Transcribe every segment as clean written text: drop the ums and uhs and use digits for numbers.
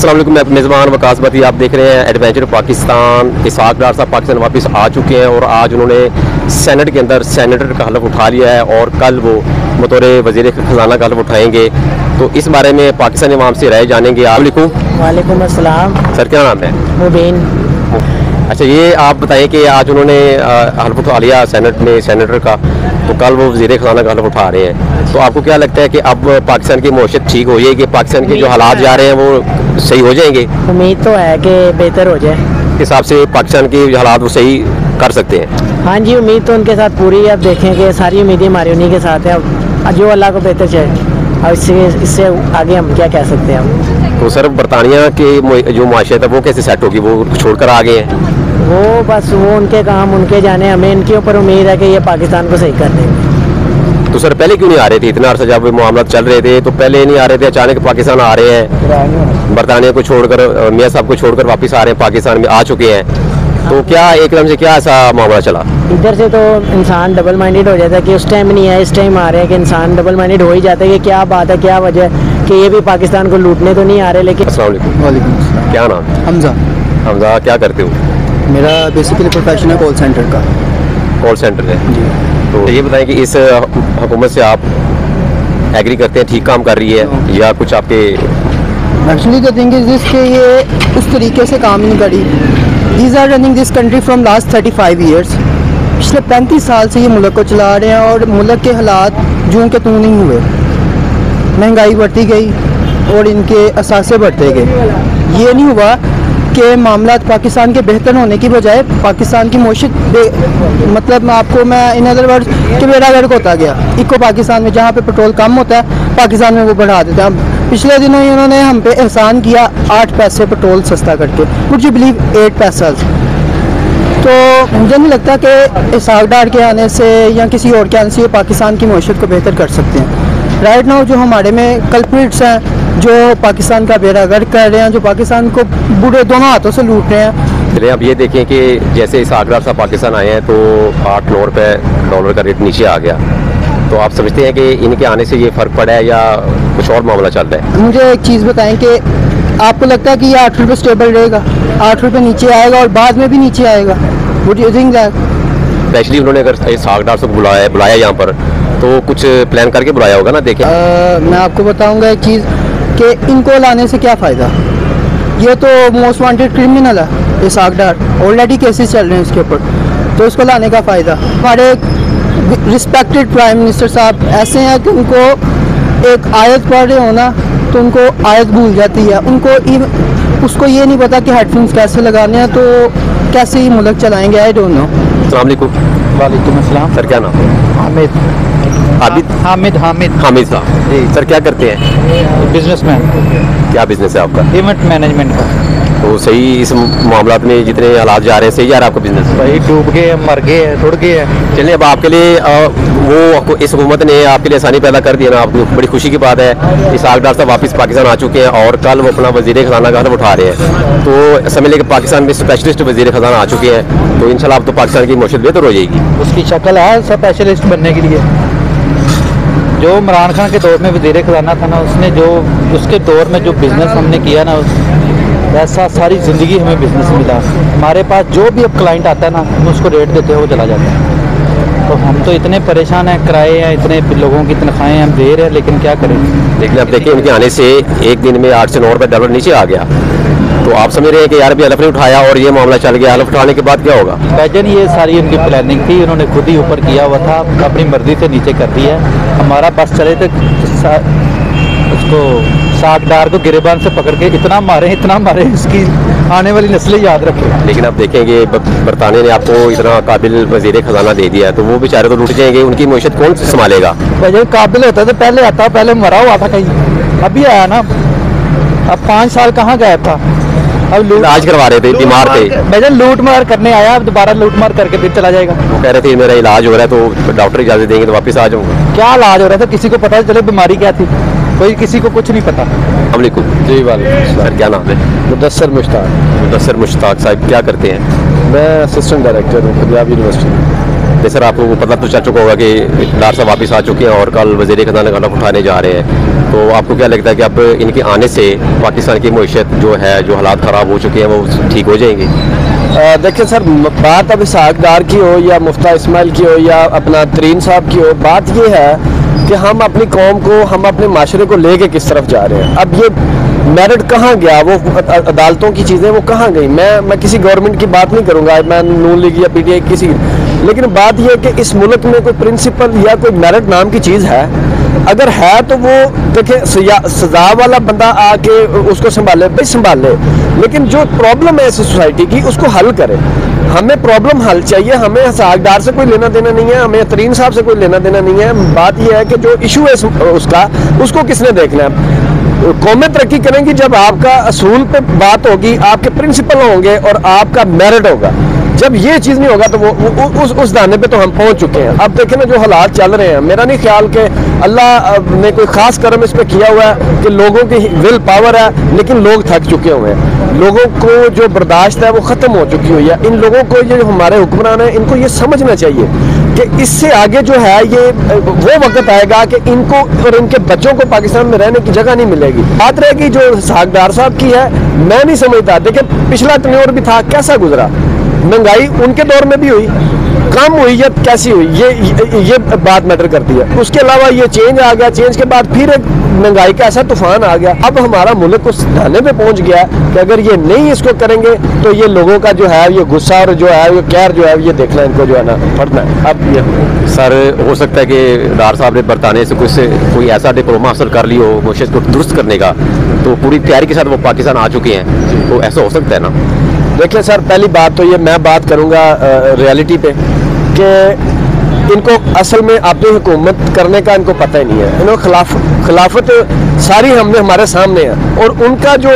अस्सलाम वालेकुम, मैं मेज़बान वकास बती, आप देख रहे हैं एडवेंचर पाकिस्तान। इसाक डार साहब पाकिस्तान वापस आ चुके हैं और आज उन्होंने सेनेट के अंदर सेनेटर का हलफ उठा लिया है और कल वो बतौर वज़ीर ख़जाना का हलफ उठाएंगे। तो इस बारे में पाकिस्तानी अवाम से राय जानेंगे। वालेकुम अस्सलाम। सर, क्या नाम है? मुबीन। अच्छा, ये आप बताएं कि आज उन्होंने हलफ उठा लिया सेनेट में सेनेटर का, तो कल वो वज़ीर ख़जाना का हलफ उठा रहे हैं। तो आपको क्या लगता है कि अब पाकिस्तान की मईशत ठीक हो जाएगी? पाकिस्तान के जो हालात जा रहे हैं वो सही हो जाएंगे? उम्मीद तो है कि बेहतर हो जाए। इस हिसाब से पाकिस्तान के जो हालात वो सही कर सकते हैं? हाँ जी, उम्मीद तो उनके साथ पूरी है। अब देखें कि सारी उम्मीदें हमारी उन्हीं के साथ है। अब जो अल्लाह को बेहतर चाहे, और इससे आगे हम क्या कह सकते हैं। तो सर, बरतानिया की जो माशत है वो कैसे सेट होगी? वो छोड़कर आ गए हैं। वो बस वो उनके काम उनके जाने, हमें इनके ऊपर उम्मीद है कि ये पाकिस्तान को सही कर देंगे। तो सर, पहले क्यों नहीं आ रहे थे? इतना अर्सा जब मामला चल रहे थे तो पहले नहीं आ रहे थे, अचानक पाकिस्तान आ रहे हैं। बरतानिया को छोड़कर, मियाँ साहब को छोड़कर वापस आ रहे हैं, पाकिस्तान में आ चुके हैं। तो क्या एकदम से क्या ऐसा मामला चला? इधर से तो इंसान डबल माइंडेड हो जाता है कि उस टाइम नहीं है, इस टाइम आ रहे हैं, कि इंसान डबल माइंडेड हो ही जाता है कि क्या बात है, क्या वजह कि ये भी पाकिस्तान को लूटने तो नहीं आ रहे। लेकिन अस्सलाम वालेकुम। वालेकुम अस्सलाम। क्या नाम? हमजा। हमजा, क्या करते हो? मेरा बेसिकली प्रोफेशन है कॉल सेंटर का। कॉल सेंटर है जी। तो ये बताएं कि इस हुकूमत से आप एग्री करते हैं, ठीक काम कर रही है या कुछ आपके? Actually the thing is this कि ये उस तरीके से काम नहीं करी। These are running this country from last 35 years. पिछले 35 साल से ये मुल्क को चला रहे हैं और मुल्क के हालात जूं के तूं नहीं हुए। महंगाई बढ़ती गई और इनके असासे बढ़ते गए। ये नहीं हुआ कि मामला पाकिस्तान के बेहतर होने की बजाय पाकिस्तान की मईशत, मतलब मैं इन अदर वर्ड्स कि बेड़ा गर्क होता गया। इको पाकिस्तान में जहाँ पे पेट्रोल कम होता है, पाकिस्तान में वो बढ़ा देते हैं। पिछले दिनों ही उन्होंने हम पे एहसान किया 8 पैसे पेट्रोल सस्ता करके, वुड यू बिलीव 8 पैसा। तो मुझे नहीं लगता कि इसाक डार के आने से या किसी और के आने से ये पाकिस्तान की मईशत को बेहतर कर सकते हैं। राइट नाउ जो हमारे में कल्प्रिट्स हैं, जो पाकिस्तान का बेड़ा गर्क कर रहे हैं, जो पाकिस्तान को बुरे दोनों हाथों से लूट रहे हैं। चलिए, अब ये देखें कि जैसे इसाक डार साहब पाकिस्तान आए हैं तो 8-9 रुपये डॉलर का रेट नीचे आ गया। तो आप समझते हैं कि इनके आने से ये फ़र्क पड़ा है या कुछ और मामला चल रहा है? मुझे एक चीज़ बताएं कि आपको लगता है कि ये 8 रुपये स्टेबल रहेगा? 8 रुपये नीचे आएगा और बाद में भी नीचे आएगा? Would you think that? Specially उन्होंने अगर इसाक डार साहब बुलाया यहाँ पर तो कुछ प्लान करके बुलाया होगा ना। देखें, मैं आपको बताऊँगा एक चीज़ कि इनको लाने से क्या फ़ायदा। ये तो मोस्ट वांटेड क्रिमिनल है इसाक डार, ऑलरेडी केसेस चल रहे हैं इसके ऊपर, तो इसको लाने का फ़ायदा। हमारे रिस्पेक्टेड प्राइम मिनिस्टर साहब ऐसे हैं कि उनको एक आयत पढ़ रहे हो ना तो उनको आयत भूल जाती है। उसको ये नहीं पता कि हेडफोन्स कैसे लगाने हैं, तो कैसे ही मुल्क चलाएंगे। I don't know. अस्सलाम वालेकुम। वालेकुम अस्सलाम। सर, क्या नाम? हामिद। हामिद हामिद साहब जी। सर, क्या करते हैं? बिजनेसमैन। क्या बिजनेस है आपका? इवेंट मैनेजमेंट का। तो सही, इस मामला में जितने हालात जा रहे हैं सही जा रहा है आपका बिजनेस? भाई डूब गए, मर गए, रुड़ गए। चलिए, अब आपके लिए वो इस हुकूमत ने आपके लिए आसानी पैदा कर दी है ना, आपको बड़ी खुशी की बात है। इसाक डार साहब वापस पाकिस्तान आ चुके हैं और कल वो अपना वज़ीर ख़जाना का हलफ उठा रहे हैं। तो समझ लें कि पाकिस्तान में स्पेशलिस्ट वज़ीर ख़जाना आ चुके हैं, तो इंशाल्लाह अब तो पाकिस्तान की मईशत बेहतर हो जाएगी। उसकी शक्ल है स्पेशलिस्ट बनने के लिए। जो इमरान खान के दौर में वज़ीर ख़जाना था ना, उसने जो उसके दौर में जो बिज़नेस हमने किया ना, वैसा सारी ज़िंदगी हमें बिज़नेस मिला। हमारे पास जो भी अब क्लाइंट आता है ना, हम उसको रेट देते हैं, वो चला जाता है। तो हम तो इतने परेशान हैं, किराए हैं, इतने लोगों की तनख्वाहें हम दे रहे हैं, लेकिन क्या करें। लेकिन अब देखिए, उनके आने से एक दिन में 8 से 9 रुपये डॉलर नीचे आ गया। तो आप समझ रहे हैं कि यार अभी हलफ नहीं उठाया और ये मामला चल गया, हलफ उठाने के बाद क्या होगा? भाईजान, ये सारी उनकी प्लानिंग थी, उन्होंने खुद ही ऊपर किया हुआ था, अपनी मर्जी से नीचे कर दिया। हमारा बस चले तो उसको इसाक डार को गिरेबान से पकड़ के इतना मारे, इसकी आने वाली नस्लें याद रखें। लेकिन अब देखेंगे, बरतानिया ने आपको इतना काबिल वज़ीर ख़जाना दे दिया है, तो वो बेचारे तो लूट जाएंगे। उनकी मईशत कौन संभालेगा? भाईजान, काबिल होता तो पहले आता, पहले मरा हुआ था कहीं, अभी आया ना। अब 5 साल कहाँ गया था? अब इलाज करवा रहे थे, बीमार थे। भाईजान, लूट मार करने आया, अब दोबारा लूट मार करके फिर चला जाएगा। वो कह रहे थे मेरा इलाज हो रहा है, तो डॉक्टर इजाज़त देंगे तो वापस आ जाऊँगा। क्या इलाज हो रहा था? किसी को पता चले बीमारी क्या थी? कोई किसी को कुछ नहीं पता। वालेकुम जी। वालेकुम। सर, क्या नाम है? मुदस्सर मुश्ताक। मुदस्सर मुश्ताक साहब, क्या करते हैं? मैं असिस्टेंट डायरेक्टर हूँ पंजाब यूनिवर्सिटी। नहीं सर, आपको पता तो चल चुका होगा कि डार साहब वापस आ चुके हैं और कल वज़ीर ख़ज़ाना का हलफ उठाने जा रहे हैं। तो आपको क्या लगता है कि अब इनके आने से पाकिस्तान की मईशत जो है, जो हालात ख़राब हो चुके हैं, वो ठीक हो जाएंगे? देखिए सर, बात अब इसहाक डार की हो या मुफ्ता इस्माइल की हो या अपना तरीन साहब की हो, बात ये है कि हम अपनी कौम को, हम अपने माशरे को लेके किस तरफ जा रहे हैं। अब ये मेरिट कहाँ गया, वो अदालतों की चीज़ें वो कहाँ गई। मैं किसी गवर्नमेंट की बात नहीं करूँगा, मैं नून लीग या PTI किसी, लेकिन बात यह है कि इस मुल्क में कोई प्रिंसिपल या कोई मेरिट नाम की चीज़ है। अगर है तो वो देखिए सजा वाला बंदा आके उसको संभाले, भाई संभाले, लेकिन जो प्रॉब्लम है इस सोसाइटी की उसको हल करे। हमें प्रॉब्लम हल चाहिए, हमें इसहाक डार से कोई लेना देना नहीं है, हमें तरीन साहब से कोई लेना देना नहीं है। बात यह है कि जो इशू है उसको किसने देखना है। कौमें तरक्की करेंगी जब आपका असूल पे बात होगी, आपके प्रिंसिपल होंगे और आपका मेरिट होगा। जब ये चीज़ नहीं होगा तो वो उस दाने पे तो हम पहुंच चुके हैं। अब देखें ना जो हालात चल रहे हैं, मेरा नहीं ख्याल कि अल्लाह ने कोई ख़ास कर्म इस पर किया हुआ है कि लोगों की विल पावर है, लेकिन लोग थक चुके हुए हैं। लोगों को जो बर्दाश्त है वो ख़त्म हो चुकी हुई है। इन लोगों को, ये जो हमारे हुक्मरान हैं, इनको ये समझना चाहिए कि इससे आगे जो है ये वो वक्त आएगा कि इनको और इनके बच्चों को पाकिस्तान में रहने की जगह नहीं मिलेगी। बात रहेगी जो इसहाक डार साहब की है, मैं नहीं समझता। देखिए पिछला टर्न्योवर भी था, कैसा गुजरा, महंगाई उनके दौर में भी हुई, कम हुई या कैसी हुई, ये बात मैटर करती है। उसके अलावा ये चेंज आ गया, चेंज के बाद फिर एक महंगाई का ऐसा तूफान आ गया। अब हमारा मुल्क उस ढाने पे पहुंच गया कि अगर ये नहीं इसको करेंगे तो ये लोगों का जो है ये गुस्सा और जो है ये कहर जो है ये देखना इनको जो है ना पड़ना है। अब ये सर हो सकता है कि डार साहब ने बरताने से कोई ऐसा डिप्लोमा हासिल कर ली हो मईशत को दुरुस्त करने का, तो पूरी तैयारी के साथ वो पाकिस्तान आ चुके हैं, तो ऐसा हो सकता है ना? देखिए सर, पहली बात तो ये मैं बात करूँगा रियलिटी पे कि इनको असल में अपनी हुकूमत करने का इनको पता ही नहीं है। इन्होंने खिलाफत सारी हमारे सामने है, और उनका जो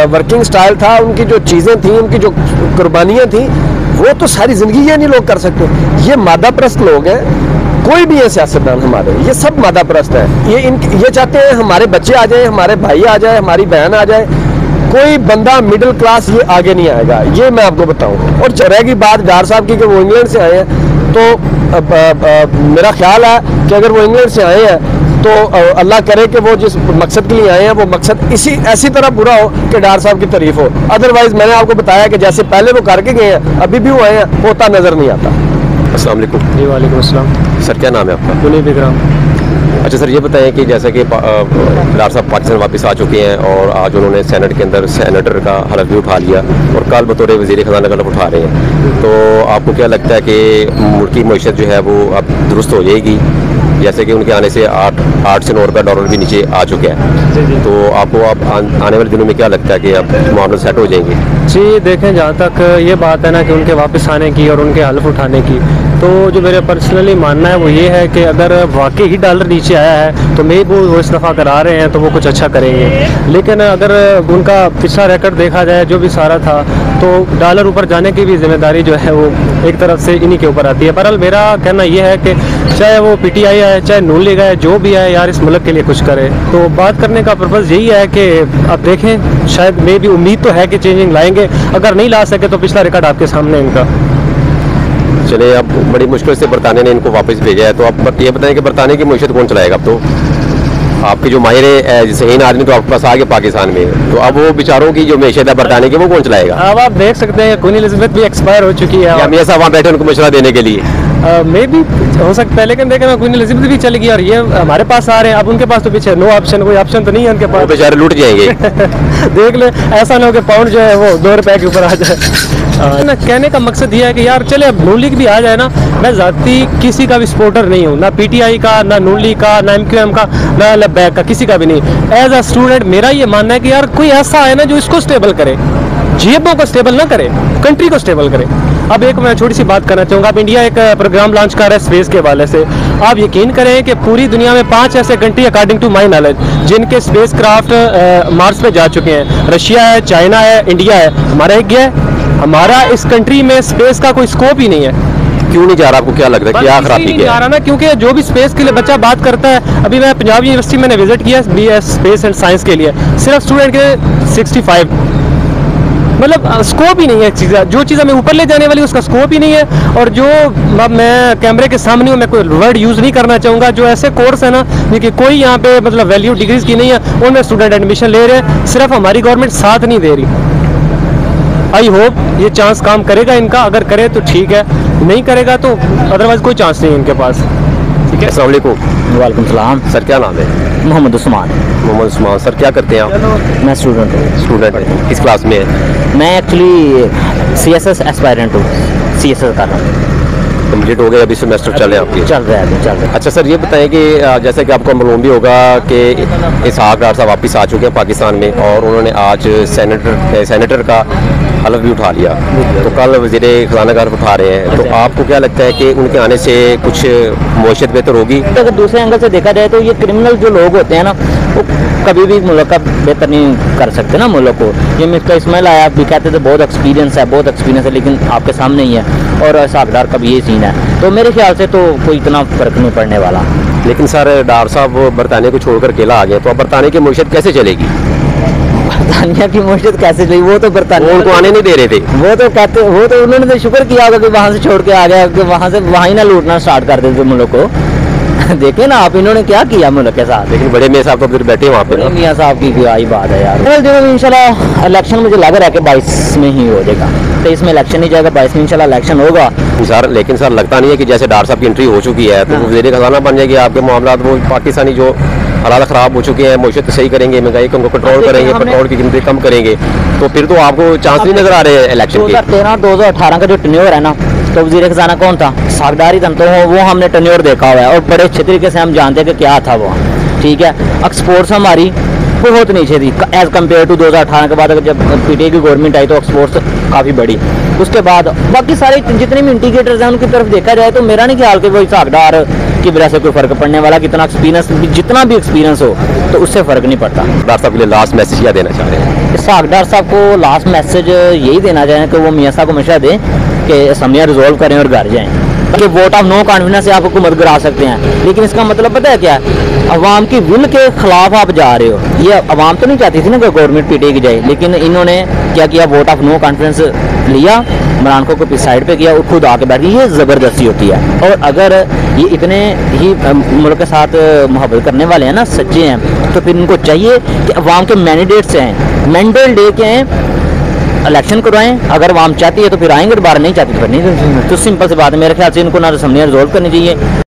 वर्किंग स्टाइल था, उनकी जो चीज़ें थी, उनकी जो कुर्बानियाँ थी, वो तो सारी ज़िंदगी ये नहीं लोग कर सकते। ये मादा परस्त लोग हैं, कोई भी है सियासतदान हमारे, ये सब मादा परस्त है। ये चाहते हैं हमारे बच्चे आ जाए, हमारे भाई आ जाए, हमारी बहन आ जाए, कोई बंदा मिडिल क्लास ये आगे नहीं आएगा, ये मैं आपको बताऊं। और रहेगी बात डार साहब की कि वो इंग्लैंड से आए हैं, तो मेरा ख्याल है कि अगर वो इंग्लैंड से आए हैं तो अल्लाह करे कि वो जिस मकसद के लिए आए हैं वो मकसद ऐसी तरह पूरा हो कि डार साहब की तारीफ हो। अदरवाइज मैंने आपको बताया कि जैसे पहले वो करके गए हैं, अभी भी वो आए हैं, होता नजर नहीं आता। अस्सलाम वालेकुम। जी वालेकुम अस्सलाम। सर क्या नाम है आपका? मुनीब इकराम। अच्छा सर, ये बताएं कि जैसा कि डार साहब पाकिस्तान वापस आ चुके हैं और आज उन्होंने सेनेट के अंदर सेनेटर का हलफ भी उठा लिया और कल बतौर वज़ीर ख़ज़ाना का हलफ उठा रहे हैं, तो आपको क्या लगता है कि मुल्क की मईशत जो है वो अब दुरुस्त हो जाएगी? जैसे कि उनके आने से 8 से 9 रुपये डॉलर भी नीचे आ चुके हैं, तो आपको अब आने वाले दिनों में क्या लगता है कि अब मामले सेट हो जाएंगे? जी देखें, जहाँ तक ये बात है ना कि उनके वापस आने की और उनके हल्फ उठाने की, तो जो मेरा पर्सनली मानना है वो ये है कि अगर वाकई ही डॉलर नीचे आया है तो मे वो इस दफ़ा करा रहे हैं तो वो कुछ अच्छा करेंगे। लेकिन अगर उनका पिछला रिकॉर्ड देखा जाए जो भी सारा था, तो डॉलर ऊपर जाने की भी जिम्मेदारी जो है वो एक तरफ से इन्हीं के ऊपर आती है। बहरहाल मेरा कहना ये है कि चाहे वो PTI है, चाहे नून लीग है, जो भी है यार, इस मुल्क के लिए कुछ करे। तो बात करने का पर्पज़ यही है कि अब देखें, शायद मे भी उम्मीद तो है कि चेंजिंग लाएंगे, अगर नहीं ला सके तो पिछला रिकॉर्ड आपके सामने इनका। चले, अब बड़ी मुश्किल से बरतानिया ने इनको वापस भेजा है, तो आप ये बताएं कि बरतानिया की मईशत कौन चलाएगा? अब तो आपके जो माहिर सहीन आदमी तो आपके पास आ गए पाकिस्तान में, तो अब वो बेचारों की जो मईशत है बरतानिया की वो कौन चलाएगा? अब आप देख सकते हैं क्वीन एलिजाबेथ भी एक्सपायर हो चुकी है, या मियां साहब वहाँ बैठे उनको मशवरा देने के लिए मे भी हो सकता है। लेकिन देखें ना, क्वीन एलिजाबेथ भी चली गई और ये हमारे पास आ रहे हैं। अब उनके पास तो पीछे नो ऑप्शन, कोई ऑप्शन तो नहीं है उनके पास, बेचारे लूट जाएंगे। देख ले, ऐसा ना हो कि पाउंड जो है वो 2 रुपए के ऊपर आ जाए। ना कहने का मकसद ये है कि यार चले अब नून लीग भी आ जाए ना, मैं जाती किसी का भी सपोर्टर नहीं हूँ, ना PTI का, ना नून लीग का, ना MQM का, ना लब्बैक का, किसी का भी नहीं। एज अ स्टूडेंट मेरा ये मानना है कि यार कोई ऐसा है ना जो इसको स्टेबल करे, जेबों को स्टेबल ना करे, कंट्री को स्टेबल करे। अब एक मैं छोटी सी बात करना चाहूँगा। अब इंडिया एक प्रोग्राम लॉन्च कर रहा है स्पेस के हवाले से। आप यकीन करें कि पूरी दुनिया में 5 ऐसे country according to my knowledge जिनके स्पेस क्राफ्ट मार्स पे जा चुके हैं। रशिया है, चाइना है, इंडिया है, हमारा एक गया है। हमारा इस कंट्री में स्पेस का कोई स्कोप ही नहीं है। क्यों नहीं जा रहा? आपको क्या लगता है क्या खराबी नहीं जा रहा ना, क्योंकि जो भी स्पेस के लिए बच्चा बात करता है, अभी मैं पंजाब यूनिवर्सिटी मैंने विजिट किया BS स्पेस एंड साइंस के लिए, सिर्फ स्टूडेंट के 65 मतलब स्कोप ही नहीं है चीज़, जो चीज़ हमें ऊपर ले जाने वाली उसका स्कोप ही नहीं है। और जो अब मैं कैमरे के सामने हूँ, मैं कोई वर्ड यूज़ नहीं करना चाहूँगा, जो ऐसे कोर्स है ना जिनकी कोई यहाँ पे मतलब वैल्यू डिग्रीज की नहीं है, उनमें स्टूडेंट एडमिशन ले रहे हैं, सिर्फ हमारी गवर्नमेंट साथ नहीं दे रही। आई होप ये चांस काम करेगा इनका, अगर करे तो ठीक है, नहीं करेगा तो अदरवाइज कोई चांस नहीं है इनके पास। ठीक है, अस्सलाम वालेकुम। वालेकुम सलाम। सर क्या नाम है? मोहम्मद उस्मान। मोहम्मद उस्मान। सर क्या करते हैं आप? मैं स्टूडेंट हूँ। स्टूडेंट है, किस क्लास में है? मैं एक्चुअली CSS एस्पायरेंट हूँ, CSS कर रहा हूँ। कंप्लीट हो गए, अभी सेमेस्टर चल रहे हैं आपके? चल रहा है, चल रहा है। अच्छा सर, ये बताएं कि जैसे कि आपको मालूम भी होगा कि इसहाक डार साहब वापस आ चुके हैं पाकिस्तान में, और उन्होंने आज सेनेटर का हलफ भी उठा लिया, तो कल वज़ीर ख़ज़ाना का हलफ उठा रहे हैं, तो आपको क्या लगता है कि उनके आने से कुछ मईशत बेहतर होगी? अगर दूसरे एंगल से देखा जाए तो ये क्रिमिनल जो लोग होते हैं ना, वो कभी भी मुल्क का बेहतर नहीं कर सकते ना मुल्क को। ये मिस्टर इस्माइल आया भी कहते थे बहुत एक्सपीरियंस है, लेकिन आपके सामने ही है, और इसहाक डार का भी ये सीन है, तो मेरे ख्याल से तो कोई इतना फ़र्क नहीं पड़ने वाला। लेकिन सर डार साहब बरतानिया को छोड़कर अकेला आ गए, तो अब बरतानिया की मईशत कैसे चलेगी? बरतानिया की मईशत कैसे चलेगी? वो तो बरतानिया उनको आने नहीं दे रहे थे। वो तो उन्होंने तो शुक्र किया होगा कि वहाँ से छोड़ के आ गया, कि वहाँ ही ना लूटना स्टार्ट कर देते मुल्क को। देखे ना आप, इन्होंने क्या किया मुल्क के साथ। लेकिन बड़े मियाँ साहब तो फिर बैठे वहाँ पे ना। मियाँ साहब की आई बात है यार। जो इंशाल्लाह इलेक्शन मुझे लग रहा है कि 22 में ही हो जाएगा, 23 में इलेक्शन नहीं जाएगा, 22 में इंशाल्लाह इलेक्शन होगा। सर लेकिन सर लगता नहीं है कि जैसे डार साहब की एंट्री हो चुकी है तो वज़ीर ख़ज़ाना बन जाएगी, आपके मामला वो पाकिस्तानी जो हालात ख़राब हो चुके हैं, मईशत सही करेंगे, महंगाई को कंट्रोल करेंगे, पेट्रोल की कीमतें कम करेंगे, तो फिर तो आपको चांस नहीं नजर आ रहे हैं इलेक्शन के। 2013 2018 का जो टेन्योर है ना, तो वज़ीर ख़ज़ाना कौन था? इसहाक डार ही था, तो वो हमने टेन्योर देखा हुआ है, और बड़े अच्छे तरीके से हम जानते हैं कि क्या था वो। ठीक है, एक्सपोर्ट्स हमारी बहुत नीचे थी एज़ कम्पेयर टू 2018 के बाद। अगर जब PTI की गवर्नमेंट आई तो एक्सपोर्ट्स काफ़ी बढ़ी। उसके बाद बाकी सारे जितने भी इंडिकेटर्स हैं उनकी तरफ देखा जाए तो मेरा नहीं ख्याल कि वो इसहाक डार की वजह से कोई फ़र्क पड़ने वाला, कितना एक्सपीरियंस, जितना भी एक्सपीरियंस हो तो उससे फ़र्क नहीं पड़ता। डार साहब के लिए लास्ट मैसेज क्या देना चाह रहे हैं? इसहाक डार साहब को लास्ट मैसेज यही देना चाहें कि वो मियाँ साहब को मशवरा दें कि असम्बलियाँ रिजॉल्व करें और घर जाएँ, कि वोट ऑफ नो कॉन्फिडेंस से आप हुकूमत गिरा सकते हैं, लेकिन इसका मतलब पता है क्या है? अवाम की विल के खिलाफ आप जा रहे हो। ये अवाम तो नहीं चाहती थी ना कि गवर्नमेंट PTI की जाए, लेकिन इन्होंने क्या किया? वोट ऑफ नो कॉन्फिडेंस लिया, इमरान खान को साइड पे किया और खुद आके बैठ गई। ये ज़बरदस्ती होती है, और अगर ये इतने ही मुल्क के साथ मोहब्बत करने वाले हैं ना, सच्चे हैं, तो फिर इनको चाहिए कि अवाम के मैंडेट्स हैं, मैंडेट डे के हैं, इलेक्शन करवाएं। अगर अवाम चाहती है तो फिर आएंगे, दोबारा नहीं चाहती तो फिर नहीं। तो सिंपल सी बात है, मेरे ख्याल से इनको ना असम्बलियाँ रिजॉल्व करनी चाहिए।